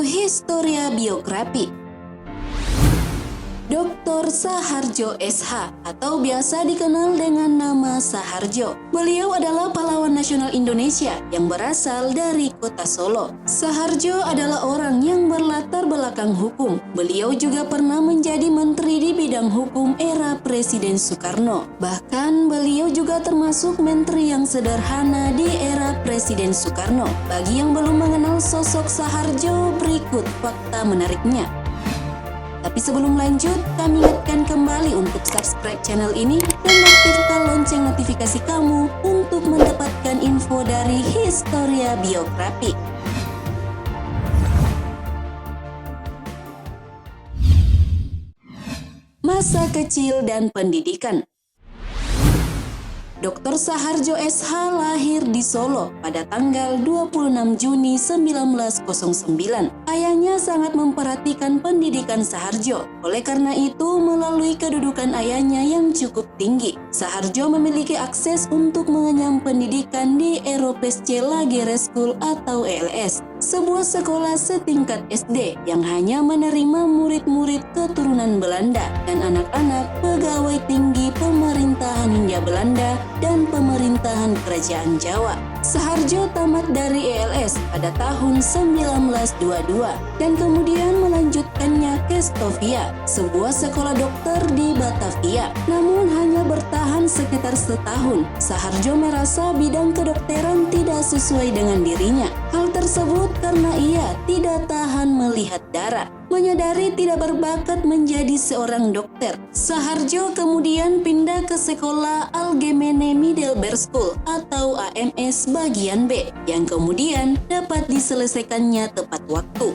Historia Biografi. Dr. Saharjo SH atau biasa dikenal dengan nama Saharjo. Beliau adalah pahlawan nasional Indonesia yang berasal dari kota Solo. Saharjo adalah orang yang berlatar belakang hukum. Beliau juga pernah menjadi menteri di bidang hukum era Presiden Soekarno. Bahkan beliau juga termasuk menteri yang sederhana di era Presiden Soekarno. Bagi yang belum mengenal sosok Saharjo, berikut fakta menariknya. Tapi sebelum lanjut, kami ingatkan kembali untuk subscribe channel ini dan aktifkan lonceng notifikasi kamu untuk mendapatkan info dari Historia Biografi. Masa kecil dan pendidikan. Dr. Saharjo SH lahir di Solo pada tanggal 26 Juni 1909. Ayahnya sangat memperhatikan pendidikan Saharjo. Oleh karena itu, melalui kedudukan ayahnya yang cukup tinggi, Saharjo memiliki akses untuk mengenyam pendidikan di Europesce Lagere School atau ELS, sebuah sekolah setingkat SD yang hanya menerima murid-murid keturunan Belanda dan anak-anak pegawai tinggi pemerintahan Hindia Belanda dan pemerintahan Kerajaan Jawa. Saharjo tamat dari ELS pada tahun 1922 dan kemudian melanjutkannya ke Stovia, sebuah sekolah dokter di Batavia. Namun hanya bertahan sekitar setahun. Saharjo merasa bidang kedokteran tidak sesuai dengan dirinya. Hal tersebut karena ia tidak tahan melihat darah. Menyadari tidak berbakat menjadi seorang dokter, Saharjo kemudian pindah ke sekolah Algemene Middelbare School atau AMS bagian B yang kemudian dapat diselesaikannya tepat waktu.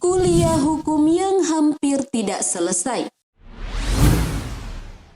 Kuliah hukum yang hampir tidak selesai.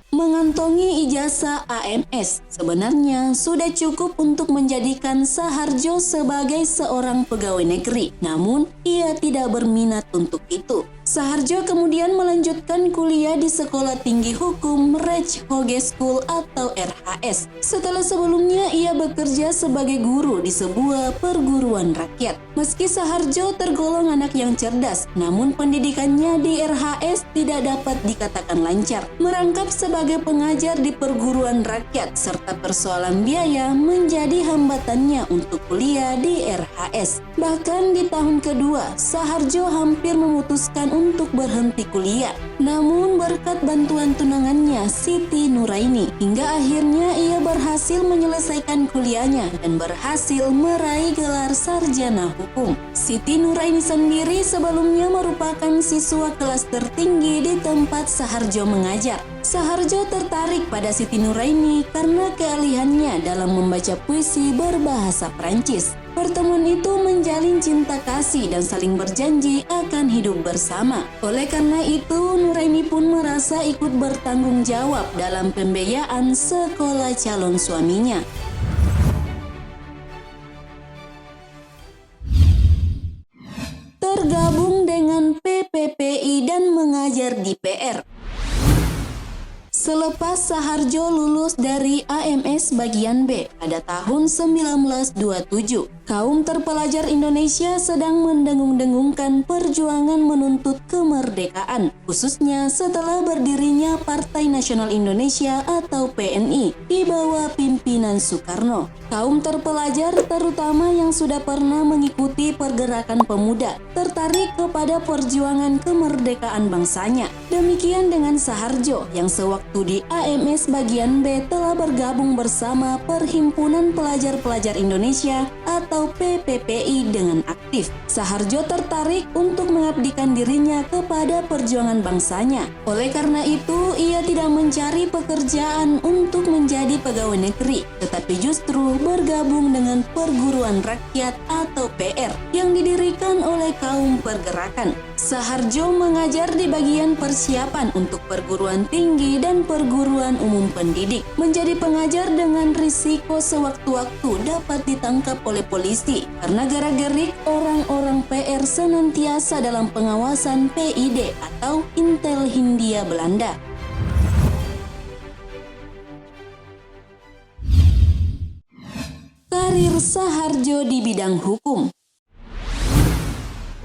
Mengantongi ijazah AMS sebenarnya sudah cukup untuk menjadikan Saharjo sebagai seorang pegawai negeri. Namun, ia tidak berminat untuk itu. Saharjo kemudian melanjutkan kuliah di Sekolah Tinggi Hukum Recht Hogeschool atau RHS. Setelah sebelumnya ia bekerja sebagai guru di sebuah perguruan rakyat. Meski Saharjo tergolong anak yang cerdas, namun pendidikannya di RHS tidak dapat dikatakan lancar. Merangkap sebagai pengajar di perguruan rakyat serta persoalan biaya menjadi hambatannya untuk kuliah di RHS. Bahkan di tahun kedua, Saharjo hampir memutuskan untuk berhenti kuliah. Namun berkat bantuan tunangannya Siti Nuraini, hingga akhirnya ia berhasil menyelesaikan kuliahnya dan berhasil meraih gelar sarjana hukum. Siti Nuraini sendiri sebelumnya merupakan siswa kelas tertinggi di tempat Saharjo mengajar. Saharjo tertarik pada Siti Nuraini karena keahliannya dalam membaca puisi berbahasa Prancis. Pertemuan itu menjalin cinta kasih dan saling berjanji akan hidup bersama. Oleh karena itu, Nuraini pun merasa ikut bertanggung jawab dalam pembiayaan sekolah calon suaminya. Tergabung dengan PPPI dan mengajar di PR. Selepas Saharjo lulus dari AMS bagian B pada tahun 1927, kaum terpelajar Indonesia sedang mendengung-dengungkan perjuangan menuntut kemerdekaan, khususnya setelah berdirinya Partai Nasional Indonesia atau PNI di bawah pimpinan Soekarno. Kaum terpelajar, terutama yang sudah pernah mengikuti pergerakan pemuda, tertarik kepada perjuangan kemerdekaan bangsanya. Demikian dengan Saharjo yang sewaktu di AMS bagian B telah bergabung bersama Perhimpunan Pelajar-Pelajar Indonesia atau PPPI dengan aktif. Saharjo tertarik untuk mengabdikan dirinya kepada perjuangan bangsanya. Oleh karena itu, ia tidak mencari pekerjaan untuk menjadi pegawai negeri, tetapi justru bergabung dengan perguruan rakyat atau PR yang didirikan oleh kaum pergerakan. Saharjo mengajar di bagian persiapan untuk perguruan tinggi dan perguruan umum pendidik. Menjadi pengajar dengan risiko sewaktu-waktu dapat ditangkap oleh polisi karena gara-gerik orang-orang PR senantiasa dalam pengawasan PID atau Intel Hindia Belanda. Karir Saharjo di bidang hukum.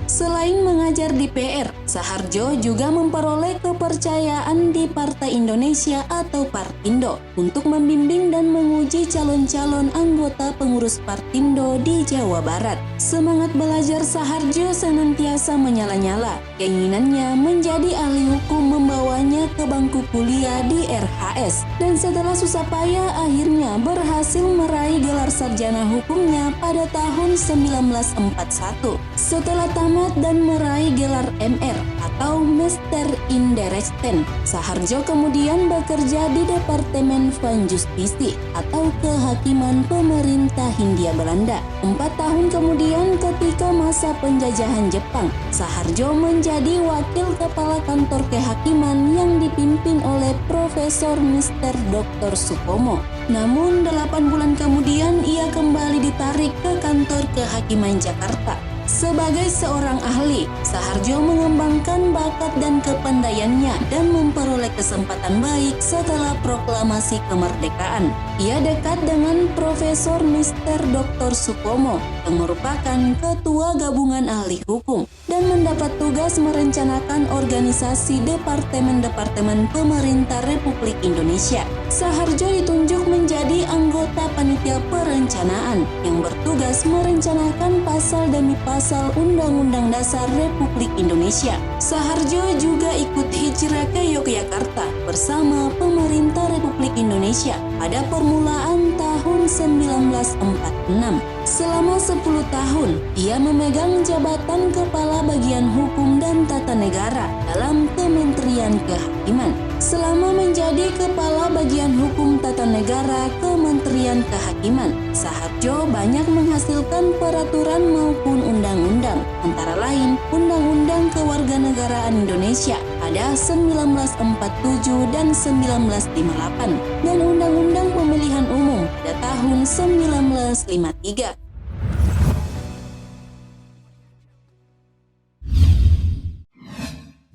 Selain mengajar di PR, Saharjo juga memperoleh kepercayaan di Partai Indonesia atau Partindo untuk membimbing dan menguji calon-calon anggota pengurus Partindo di Jawa Barat. Semangat belajar Saharjo senantiasa menyala-nyala. Keinginannya menjadi ahli hukum membawanya ke bangku kuliah di RHS. Dan setelah susah payah akhirnya berhasil meraih gelar sarjana hukumnya pada tahun 1941. Setelah tamat dan meraih gelar MR atau Master in Rechten, Saharjo kemudian bekerja di Departemen Van Justisi atau Kehakiman Pemerintah Hindia Belanda. 4 tahun kemudian ketika masa penjajahan Jepang, Saharjo menjadi wakil kepala kantor kehakiman yang dipimpin oleh Profesor Mr. Dr. Supomo. Namun 8 bulan kemudian ia kembali ditarik ke kantor kehakiman Jakarta. Sebagai seorang ahli, Saharjo mengembangkan bakat dan kepandaiannya dan memperoleh kesempatan baik setelah proklamasi kemerdekaan. Ia dekat dengan Profesor Mr. Dr. Supomo yang merupakan ketua gabungan ahli hukum dan mendapat tugas merencanakan organisasi departemen-departemen pemerintah Republik Indonesia. Saharjo ditunjuk menjadi anggota panitia perencanaan yang bertugas merencanakan pasal demi pasal Undang-Undang Dasar Republik Indonesia. Saharjo juga ikut hijrah ke Yogyakarta bersama pemerintah Republik Indonesia pada permulaan tahun 1946. Selama 10 tahun, ia memegang jabatan Kepala Bagian Hukum dan Tata Negara dalam Kementerian Kehakiman. Selama menjadi Kepala Bagian Hukum Tata Negara Kementerian Kehakiman, Saharjo banyak menghasilkan peraturan maupun undang-undang, antara lain Undang-Undang Kewarganegaraan Indonesia pada 1947 dan 1958 dan Undang-Undang Pemilihan Umum pada tahun 1953.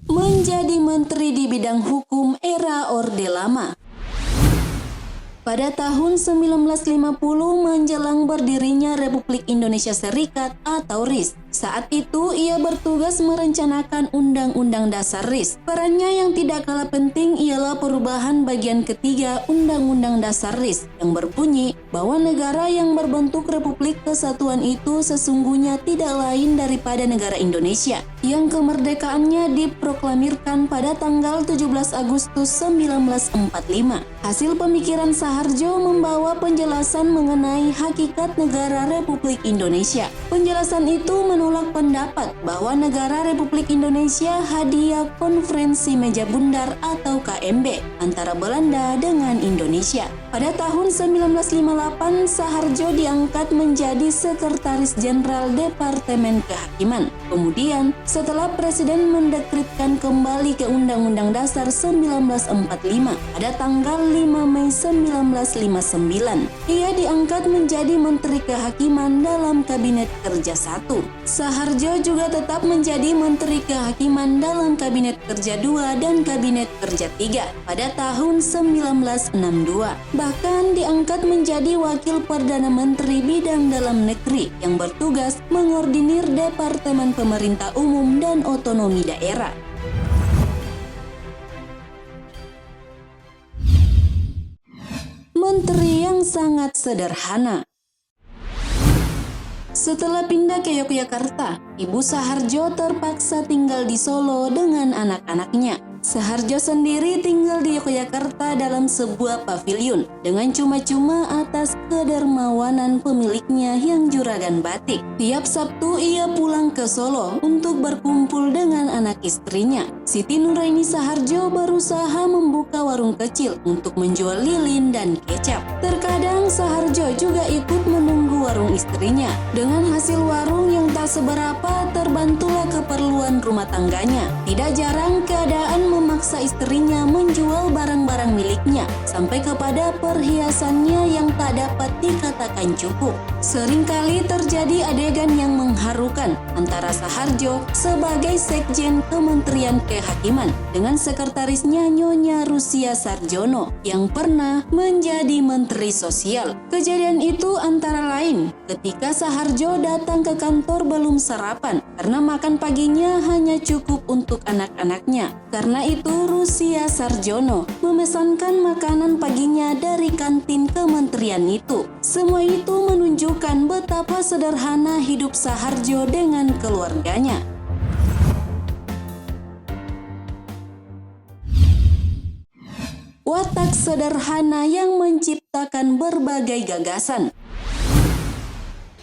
Menjadi menteri di bidang hukum era Orde Lama. Pada tahun 1950 menjelang berdirinya Republik Indonesia Serikat atau RIS. Saat itu ia bertugas merencanakan Undang-Undang Dasar RIS. Perannya yang tidak kalah penting ialah perubahan bagian ketiga Undang-Undang Dasar RIS yang berbunyi bahwa negara yang berbentuk Republik Kesatuan itu sesungguhnya tidak lain daripada negara Indonesia yang kemerdekaannya diproklamirkan pada tanggal 17 Agustus 1945. Hasil pemikiran Saharjo membawa penjelasan mengenai hakikat negara Republik Indonesia. Penjelasan itu menolak pendapat bahwa negara Republik Indonesia hadiah Konferensi Meja Bundar atau KMB antara Belanda dengan Indonesia. Pada tahun 1958, Saharjo diangkat menjadi Sekretaris Jenderal Departemen Kehakiman. Kemudian, setelah Presiden mendekretkan kembali ke Undang-Undang Dasar 1945 pada tanggal 5 Mei 1959, ia diangkat menjadi Menteri Kehakiman dalam Kabinet Kerja 1. Saharjo juga tetap menjadi Menteri Kehakiman dalam Kabinet Kerja 2 dan Kabinet Kerja 3 pada tahun 1962. Bahkan diangkat menjadi Wakil Perdana Menteri Bidang Dalam Negeri yang bertugas mengordinir Departemen Pemerintah Umum dan Otonomi Daerah. Menteri yang sangat sederhana. Setelah pindah ke Yogyakarta, Ibu Saharjo terpaksa tinggal di Solo dengan anak-anaknya. Saharjo sendiri tinggal di Yogyakarta dalam sebuah paviliun dengan cuma-cuma atas kedermawanan pemiliknya yang juragan batik. Tiap Sabtu ia pulang ke Solo untuk berkumpul dengan anak istrinya. Siti Nuraini Saharjo berusaha membuka warung kecil untuk menjual lilin dan kecap. Terkadang Saharjo juga ikut menunggu warung istrinya. Dengan hasil warung yang tak seberapa, terbantulah keperluan rumah tangganya. Tidak jarang keadaan memaksa istrinya menjual barang-barang miliknya, sampai kepada perhiasannya yang tak dapat dikatakan cukup. Seringkali terjadi adegan yang mengharukan antara Saharjo sebagai Sekjen Kementerian Kehakiman dengan sekretarisnya Nyonya Rusia Sarjono yang pernah menjadi Menteri Sosial. Kejadian itu antara lain ketika Saharjo datang ke kantor belum sarapan karena makan paginya hanya cukup untuk anak-anaknya. Karena itu Rusia Sarjono memesankan makanan paginya dari kantin kementerian itu. Semua itu menunjukkan betapa sederhana hidup Saharjo dengan keluarganya. Watak sederhana yang menciptakan berbagai gagasan.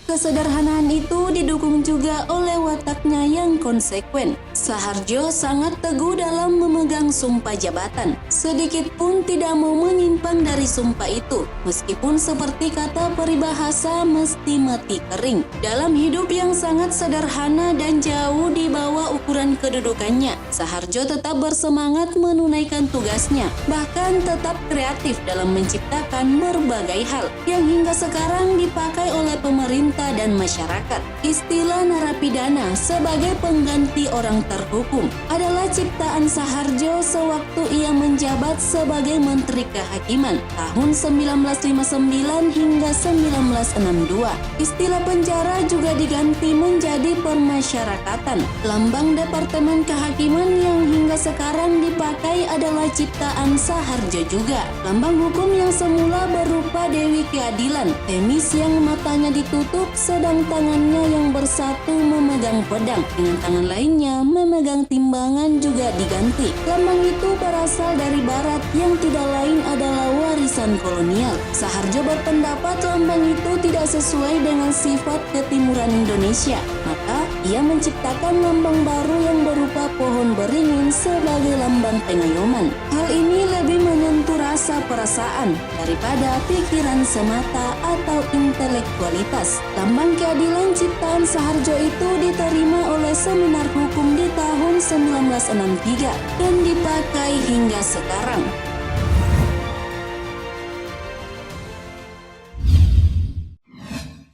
Kesederhanaan itu didukung juga oleh wataknya yang konsekuen. Saharjo sangat teguh dalam memegang sumpah jabatan. Sedikit pun tidak mau menyimpang dari sumpah itu, meskipun seperti kata peribahasa mesti mati kering. Dalam hidup yang sangat sederhana dan jauh di bawah ukuran kedudukannya, Saharjo tetap bersemangat menunaikan tugasnya, bahkan tetap kreatif dalam menciptakan berbagai hal yang hingga sekarang dipakai oleh pemerintah dan masyarakat. Istilah narapidana sebagai pengganti orang terhukum adalah ciptaan Saharjo sewaktu ia menjabat sebagai Menteri Kehakiman tahun 1959 hingga 1962. Istilah penjara juga diganti menjadi permasyarakatan. Lambang Departemen Kehakiman yang hingga sekarang dipakai adalah ciptaan Saharjo juga. Lambang hukum yang semula berupa Dewi Keadilan, Temis yang matanya ditutup sedang tangannya yang bersatu memegang pedang, dengan tangan lainnya memegang timbangan juga diganti. Lambang itu berasal dari barat yang tidak lain adalah warisan kolonial. Saharjo berpendapat lambang itu tidak sesuai dengan sifat ketimuran Indonesia, maka ia menciptakan lambang baru yang berupa pohon beringin sebagai lambang pengayoman. Hal ini lebih menyentuh rasa perasaan daripada pikiran semata atau intelektualitas. Lambang keadilan ciptaan Saharjo itu diterima oleh Seminar Hukum di tahun 1963 dan dipakai hingga sekarang.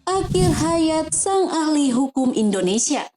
Akhir hayat sang ahli hukum Indonesia.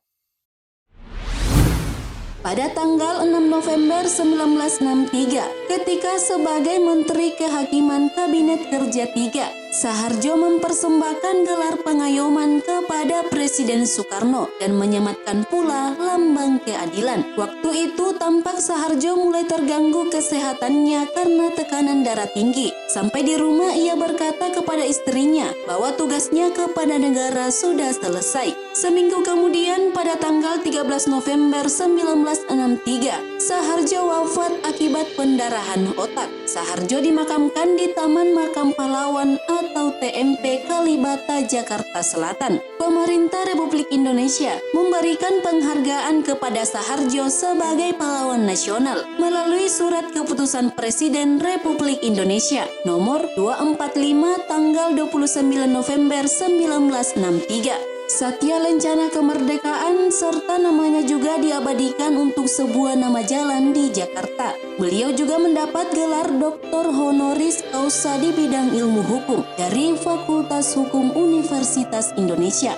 Pada tanggal 6 November 1963, ketika sebagai Menteri Kehakiman Kabinet Kerja 3, Saharjo mempersembahkan gelar pengayoman kepada Presiden Soekarno dan menyematkan pula lambang keadilan. Waktu itu tampak Saharjo mulai terganggu kesehatannya karena tekanan darah tinggi. Sampai di rumah ia berkata kepada istrinya bahwa tugasnya kepada negara sudah selesai. Seminggu kemudian pada tanggal 13 November 1963, Saharjo wafat akibat pendarahan otak. Saharjo dimakamkan di Taman Makam Pahlawan atau TMP Kalibata, Jakarta Selatan. Pemerintah Republik Indonesia memberikan penghargaan kepada Saharjo sebagai pahlawan nasional melalui surat keputusan Presiden Republik Indonesia nomor 245 tanggal 29 November 1963. Satya Lencana Kemerdekaan serta namanya juga diabadikan untuk sebuah nama jalan di Jakarta. Beliau juga mendapat gelar Doktor Honoris Causa di bidang ilmu hukum dari Fakultas Hukum Universitas Indonesia.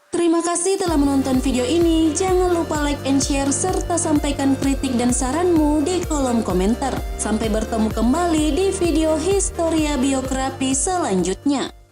Terima kasih telah menonton video ini. Jangan lupa like and share serta sampaikan kritik dan saranmu di kolom komentar. Sampai bertemu kembali di video Historia Biografi selanjutnya.